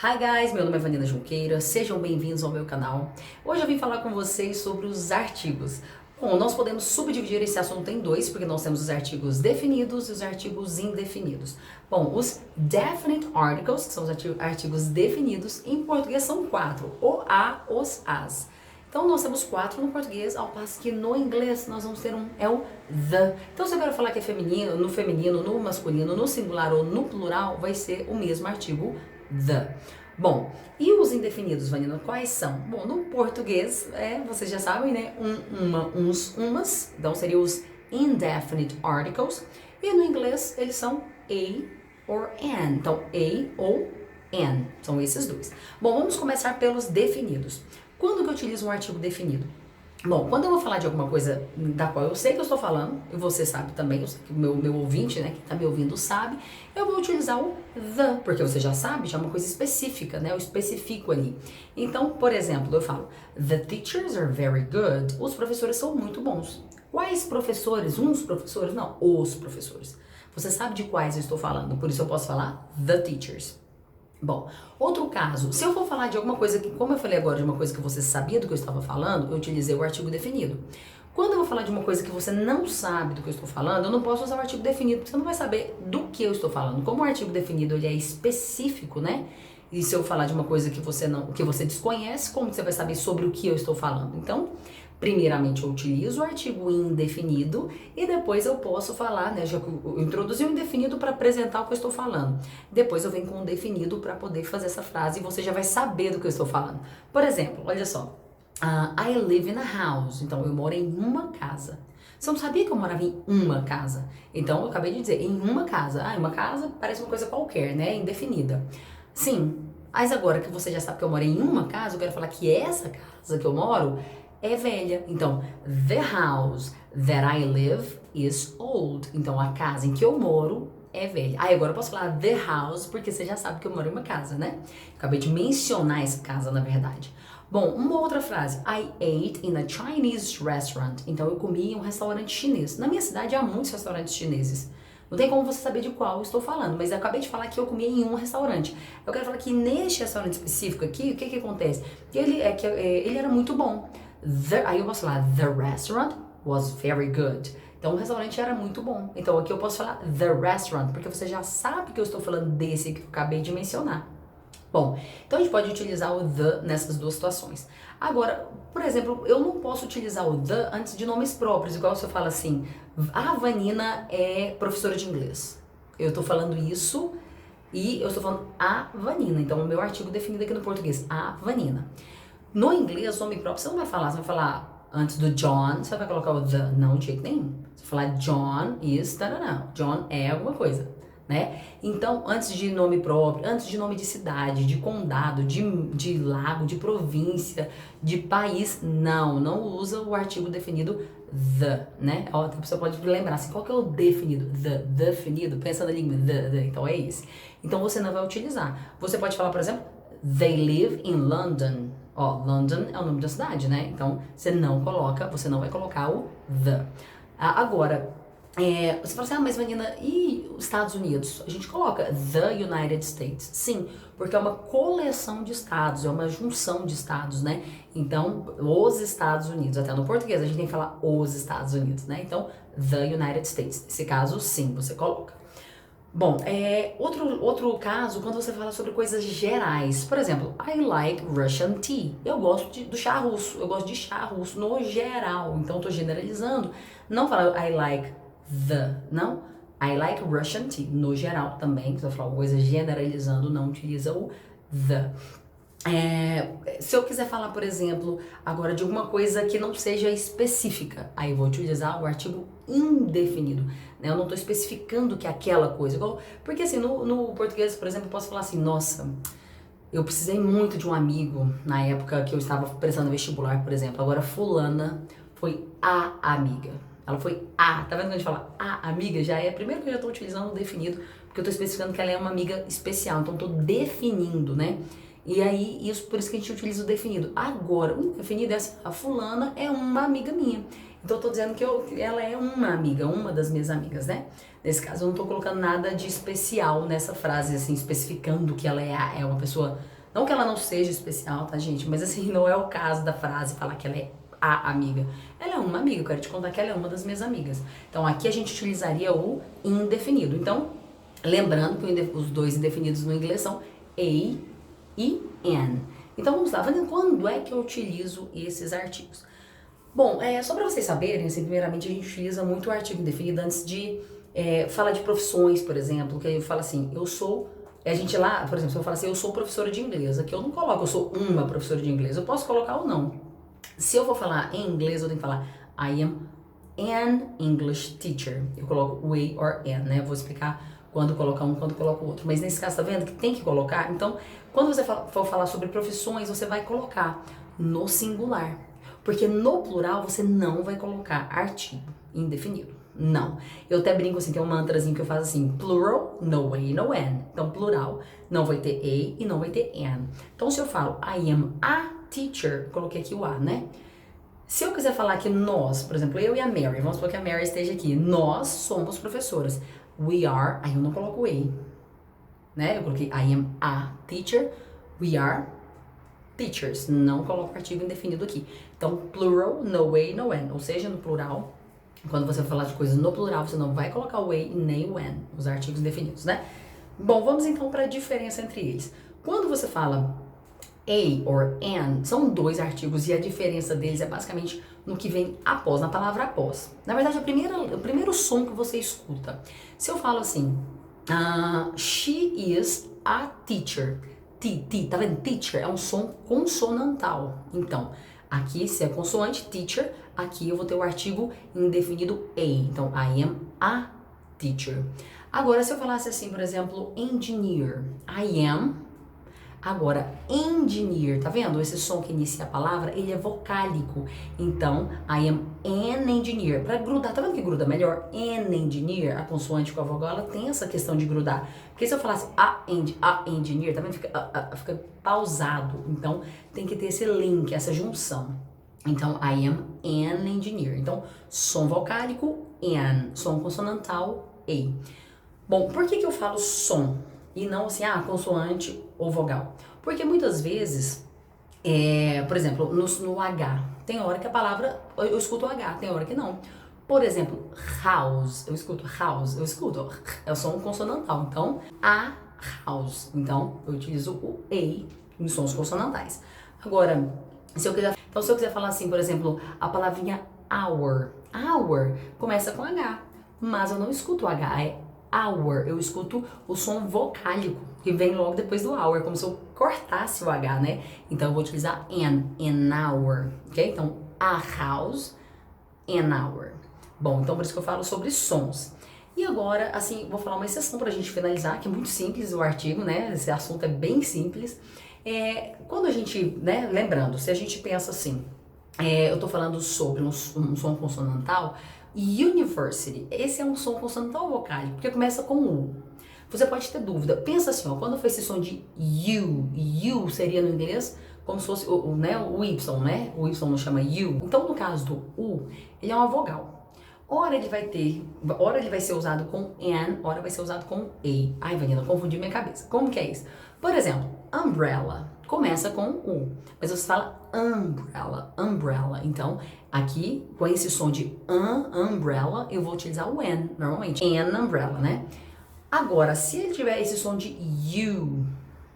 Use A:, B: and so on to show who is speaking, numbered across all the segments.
A: Hi guys, meu nome é Vanina Junqueira, sejam bem-vindos ao meu canal. Hoje eu vim falar com vocês sobre os artigos. Bom, nós podemos subdividir esse assunto em dois, porque nós temos os artigos definidos e os artigos indefinidos. Bom, os definite articles, que são os artigos definidos, em português são quatro, o, a, os, as. Então nós temos quatro no português, ao passo que no inglês nós vamos ter é o the. Então se eu quero falar que é feminino, no masculino, no singular ou no plural, vai ser o mesmo artigo the. Bom, e os indefinidos, Vanina, quais são? Bom, no português, vocês já sabem, né? Uma, uns, umas. Então, seriam os indefinite articles. E no inglês, eles são a or an. Então, a ou an. São esses dois. Bom, vamos começar pelos definidos. Quando que eu utilizo um artigo definido? Bom, quando eu vou falar de alguma coisa da qual eu sei que eu estou falando, e você sabe também, eu sei que o meu ouvinte, né, que está me ouvindo sabe, eu vou utilizar o the, porque você já sabe, já é uma coisa específica, né, eu especifico ali. Então, por exemplo, eu falo, the teachers are very good, os professores são muito bons. Quais professores? Uns professores? Não, os professores. Você sabe de quais eu estou falando, por isso eu posso falar the teachers. Bom, outro caso, se eu for falar de alguma coisa que, como eu falei agora, de uma coisa que você sabia do que eu estava falando, eu utilizei o artigo definido. Quando eu vou falar de uma coisa que você não sabe do que eu estou falando, eu não posso usar o artigo definido, porque você não vai saber do que eu estou falando. Como o artigo definido ele é específico, né? E se eu falar de uma coisa que você desconhece, como você vai saber sobre o que eu estou falando? Então, primeiramente eu utilizo o artigo indefinido e depois eu posso falar, né, já que eu introduzi o indefinido para apresentar o que eu estou falando. Depois eu venho com o definido para poder fazer essa frase e você já vai saber do que eu estou falando. Por exemplo, olha só, I live in a house, então eu moro em uma casa. Você não sabia que eu morava em uma casa? Então eu acabei de dizer, em uma casa. Ah, uma casa parece uma coisa qualquer, né, indefinida. Sim, mas agora que você já sabe que eu moro em uma casa, eu quero falar que essa casa que eu moro é velha. Então, the house that I live is old. Então, a casa em que eu moro é velha. Aí agora eu posso falar the house, porque você já sabe que eu moro em uma casa, né? Acabei de mencionar essa casa, na verdade. Bom, uma outra frase. I ate in a Chinese restaurant. Então, eu comi em um restaurante chinês. Na minha cidade há muitos restaurantes chineses. Não tem como você saber de qual eu estou falando, mas eu acabei de falar que eu comi em um restaurante. Eu quero falar que neste restaurante específico aqui, o que acontece? Ele era muito bom. Aí eu posso falar, the restaurant was very good. Então o restaurante era muito bom. Então aqui eu posso falar the restaurant, porque você já sabe que eu estou falando desse que eu acabei de mencionar. Bom, então a gente pode utilizar o the nessas duas situações. Agora, por exemplo, eu não posso utilizar o the antes de nomes próprios, igual se eu falo assim, a Vanina é professora de inglês. Eu estou falando isso e eu estou falando a Vanina. Então o meu artigo definido aqui no português, a Vanina. No inglês, nome próprio, você não vai falar, você vai falar antes do John, você vai colocar o the, não, de jeito nenhum. Você vai falar John is, não, John é alguma coisa, né? Então, antes de nome próprio, antes de nome de cidade, de condado, de lago, de província, de país, não usa o artigo definido the, né? Ó, a pessoa pode lembrar assim, qual que é o definido? The, definido, pensa na língua, the, então é esse. Então você não vai utilizar. Você pode falar, por exemplo, they live in London. Ó, London é o nome da cidade, né? Então, você não vai colocar o the. Agora, você fala assim, mas Vanina, e os Estados Unidos? A gente coloca the United States. Sim, porque é uma coleção de estados, é uma junção de estados, né? Então, os Estados Unidos, até no português a gente tem que falar os Estados Unidos, né? Então, the United States. Nesse caso, sim, você coloca. Bom, outro caso, quando você fala sobre coisas gerais. Por exemplo, I like Russian tea. Eu gosto do chá russo. Eu gosto de chá russo no geral. Então, eu tô generalizando. Não falo I like the, não. I like Russian tea. No geral também. Se eu falar uma coisa generalizando, não utiliza o the. Se eu quiser falar, por exemplo, agora de alguma coisa que não seja específica, aí eu vou utilizar o artigo indefinido, né? Eu não estou especificando que é aquela coisa, porque assim, no português, por exemplo, eu posso falar assim, nossa, eu precisei muito de um amigo na época que eu estava prestando vestibular, por exemplo, agora fulana foi a amiga. Ela foi a, tá vendo quando a gente fala a amiga? Primeiro que eu já estou utilizando o definido, porque eu estou especificando que ela é uma amiga especial, então estou definindo, né? E aí, por isso que a gente utiliza o definido. Agora, o indefinido é assim, a fulana é uma amiga minha. Então eu tô dizendo que ela é uma amiga, uma das minhas amigas, né? Nesse caso eu não tô colocando nada de especial nessa frase, assim, especificando que ela é uma pessoa. Não que ela não seja especial, tá, gente? Mas assim, não é o caso da frase falar que ela é a amiga. Ela é uma amiga, eu quero te contar que ela é uma das minhas amigas. Então aqui a gente utilizaria o indefinido. Então, lembrando que os dois indefinidos no inglês são a e an. Então vamos lá, quando é que eu utilizo esses artigos? Bom, só para vocês saberem, assim, primeiramente a gente utiliza muito o artigo indefinido antes de falar de profissões, por exemplo, que aí eu falo assim, eu sou, a gente lá, por exemplo, se eu falar assim, eu sou professora de inglês, aqui eu não coloco, eu sou uma professora de inglês, eu posso colocar ou não. Se eu for falar em inglês, eu tenho que falar I am an English teacher. Eu coloco we or an, né? Eu vou explicar quando colocar um, quando colocar o outro. Mas nesse caso, tá vendo que tem que colocar? Então, quando você for falar sobre profissões, você vai colocar no singular. Porque no plural você não vai colocar artigo indefinido. Não. Eu até brinco assim, tem um mantrazinho que eu faço assim, plural, no a, no an. Então, plural, não vai ter a e não vai ter an. Então, se eu falo I am a teacher, coloquei aqui o a, né? Se eu quiser falar que nós, por exemplo, eu e a Mary, vamos supor que a Mary esteja aqui, nós somos professoras. We are, aí eu não coloco a, né? Eu coloquei I am a teacher, we are teachers. Não coloco artigo indefinido aqui. Então, plural, no a, no an. Ou seja, no plural, quando você falar de coisas no plural, você não vai colocar o a e nem o an, os artigos indefinidos, né? Bom, vamos então para a diferença entre eles. Quando você fala a or an, são dois artigos e a diferença deles é basicamente no que vem após, na palavra após. Na verdade, o primeiro som que você escuta. Se eu falo assim, she is a teacher. Tá vendo? Teacher é um som consonantal. Então, aqui se é consoante, teacher, aqui eu vou ter o artigo indefinido a. Então, I am a teacher. Agora, se eu falasse assim, por exemplo, engineer, I am. Agora, engineer, tá vendo? Esse som que inicia a palavra, ele é vocálico. Então, I am an engineer. Pra grudar, tá vendo que gruda melhor? An engineer, a consoante com a vogal, ela tem essa questão de grudar. Porque se eu falasse a engineer, tá vendo? Fica pausado. Então, tem que ter esse link, essa junção. Então, I am an engineer. Então, som vocálico, an. Som consonantal, a. Bom, por que eu falo som? E não assim, consoante ou vogal. Porque muitas vezes, por exemplo, no H, tem hora que a palavra, eu escuto o H, tem hora que não. Por exemplo, house, eu escuto, é o som consonantal. Então, a house. Então, eu utilizo o A em sons consonantais. Agora, se eu quiser falar assim, por exemplo, a palavrinha hour começa com H, mas eu não escuto o H, é hour, eu escuto o som vocálico que vem logo depois do hour, como se eu cortasse o H, né? Então eu vou utilizar an hour, ok? Então, a house, an hour. Bom, então por isso que eu falo sobre sons. E agora, assim, vou falar uma exceção pra gente finalizar, que é muito simples o artigo, né? Esse assunto é bem simples. Quando a gente, né, lembrando, se a gente pensa assim, eu tô falando sobre um som consonantal, university, esse é um som consonantal vocálico, porque começa com U. Você pode ter dúvida. Pensa assim, quando foi esse som de you seria no inglês como se fosse o Y, né? O Y não chama you. Então, no caso do U, ele é uma vogal. Ora ele vai ser usado com an, ora vai ser usado com a. Ai, Vanilla, confundi minha cabeça. Como que é isso? Por exemplo, umbrella começa com U, mas você fala umbrella. Então, aqui, com esse som de umbrella, eu vou utilizar o an, normalmente. An umbrella, né? Agora, se ele tiver esse som de U,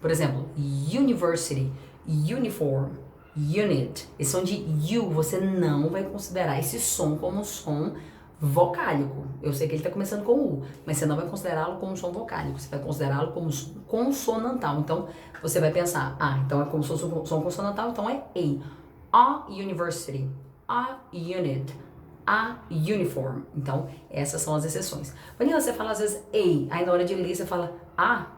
A: por exemplo, university, uniform, unit, esse som de U, você não vai considerar esse som como som vocálico. Eu sei que ele está começando com U, mas você não vai considerá-lo como som vocálico, você vai considerá-lo como consonantal. Então, você vai pensar, então é como se fosse um som consonantal, então é a university, a unit, a uniform. Então, essas são as exceções. Vanilla, você fala às vezes aí na hora de ler você fala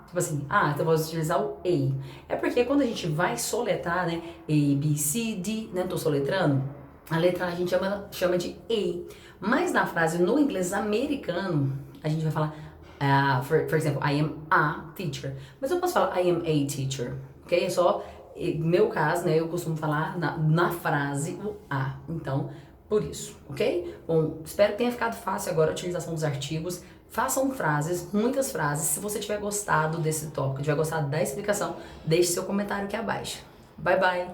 A: tipo assim, então eu vou utilizar o a. É porque quando a gente vai soletrar, né, A, B, C, D, né, tô soletrando, a letra a gente chama de a. Mas na frase no inglês americano, a gente vai falar, for example, I am a teacher. Mas eu posso falar I am a teacher, ok? É só, no meu caso, né, eu costumo falar na frase o a. Então, por isso, ok? Bom, espero que tenha ficado fácil agora a utilização dos artigos. Façam frases, muitas frases. Se você tiver gostado desse tópico, tiver gostado da explicação, deixe seu comentário aqui abaixo. Bye, bye!